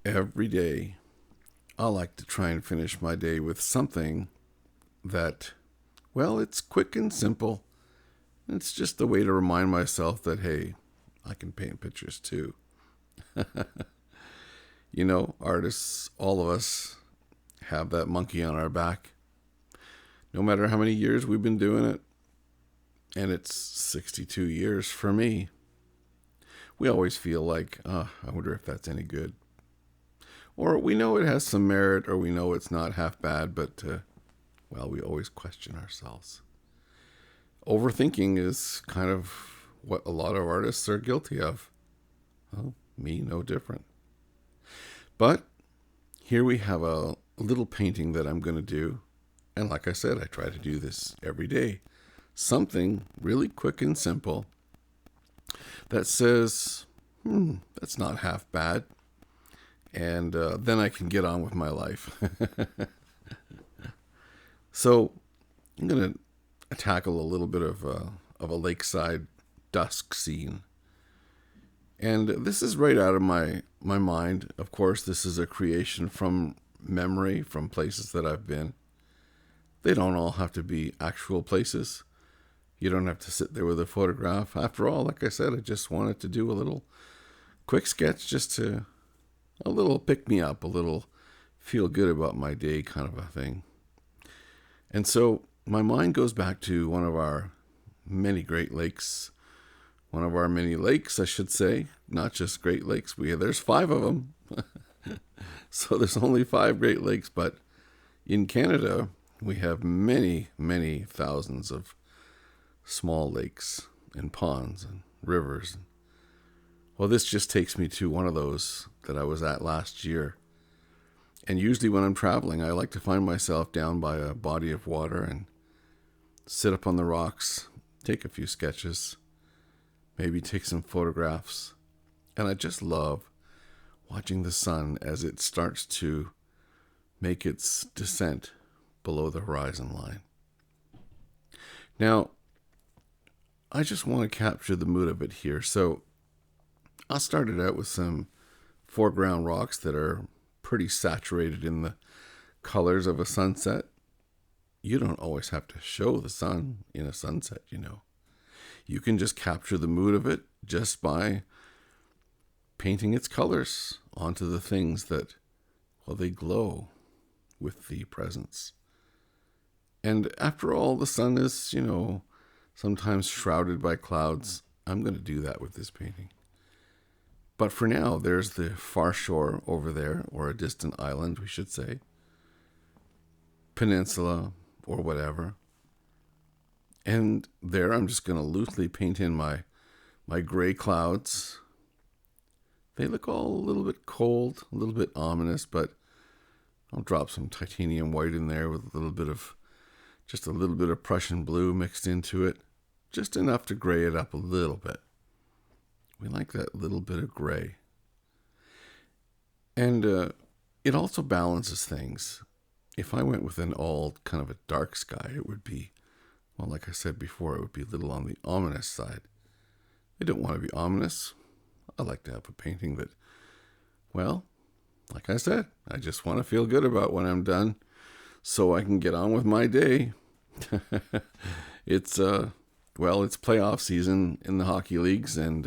Every day, I like to try and finish my day with something that, well, it's quick and simple. It's just a way to remind myself that, hey, I can paint pictures too. Artists, all of us, have that monkey on our back. No matter how many years we've been doing it, and it's 62 years for me, we always feel like, I wonder if that's any good. Or we know it has some merit, or we know it's not half bad, but, well, we always question ourselves. Overthinking is kind of what a lot of artists are guilty of. Well, me no different. But here we have a little painting that I'm going to do. And like I said, I try to do this every day. Something really quick and simple that says, that's not half bad. And then I can get on with my life. So I'm going to tackle a little bit of a lakeside dusk scene. And this is right out of my mind. Of course, this is a creation from memory, from places that I've been. They don't all have to be actual places. You don't have to sit there with a photograph. After all, like I said, I just wanted to do a little quick sketch, just to a little pick me up, a little feel good about my day kind of a thing. And so my mind goes back to one of our many Great Lakes. One of our many lakes, I should say, not just Great Lakes. There's 5 of them. So there's only 5 Great Lakes, but in Canada, we have many, many thousands of small lakes and ponds and rivers. Well, this just takes me to one of those that I was at last year. And usually when I'm traveling, I like to find myself down by a body of water and sit up on the rocks, take a few sketches, maybe take some photographs. And I just love watching the sun as it starts to make its descent below the horizon line. Now, I just want to capture the mood of it here. So I started out with some foreground rocks that are pretty saturated in the colors of a sunset. You don't always have to show the sun in a sunset, You can just capture the mood of it just by painting its colors onto the things that, well, they glow with the presence. And after all, the sun is, sometimes shrouded by clouds. I'm going to do that with this painting. But for now, there's the far shore over there, or a distant island, we should say. Peninsula, or whatever. And there I'm just going to loosely paint in my gray clouds. They look all a little bit cold, a little bit ominous, but I'll drop some titanium white in there with just a little bit of Prussian blue mixed into it. Just enough to gray it up a little bit. We like that little bit of gray. And it also balances things. If I went with an all kind of a dark sky, it would be, well, like I said before, it would be a little on the ominous side. I don't want to be ominous. I like to have a painting that, well, like I said, I just want to feel good about when I'm done so I can get on with my day. It's playoff season in the hockey leagues, and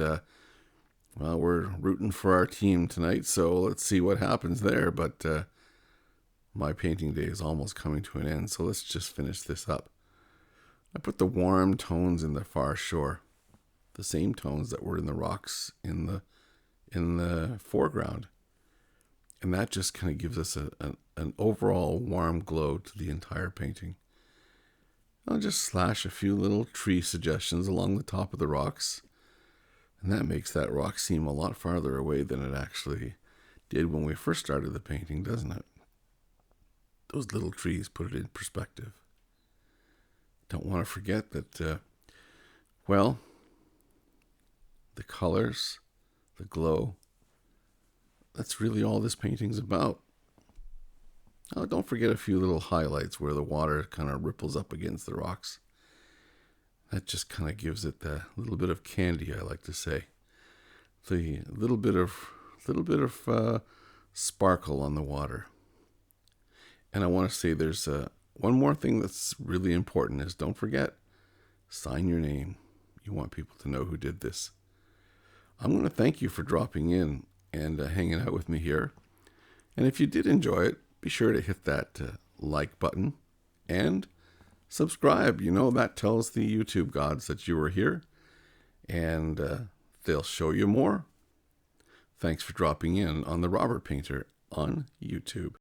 we're rooting for our team tonight, so let's see what happens there. But my painting day is almost coming to an end, so let's just finish this up. I put the warm tones in the far shore, the same tones that were in the rocks in the foreground, and that just kind of gives us an overall warm glow to the entire painting. I'll just slash a few little tree suggestions along the top of the rocks, and that makes that rock seem a lot farther away than it actually did when we first started the painting, doesn't it? Those little trees put it in perspective. Don't want to forget that, the colors, the glow, that's really all this painting's about. Oh, don't forget a few little highlights where the water kind of ripples up against the rocks. That just kind of gives it that little bit of candy, I like to say. The little bit of sparkle on the water. And I want to say there's one more thing that's really important is don't forget, sign your name. You want people to know who did this. I'm going to thank you for dropping in and hanging out with me here. And if you did enjoy it, be sure to hit that like button and subscribe. You know, that tells the YouTube gods that you were here, and they'll show you more. Thanks for dropping in on The Robert Painter on YouTube.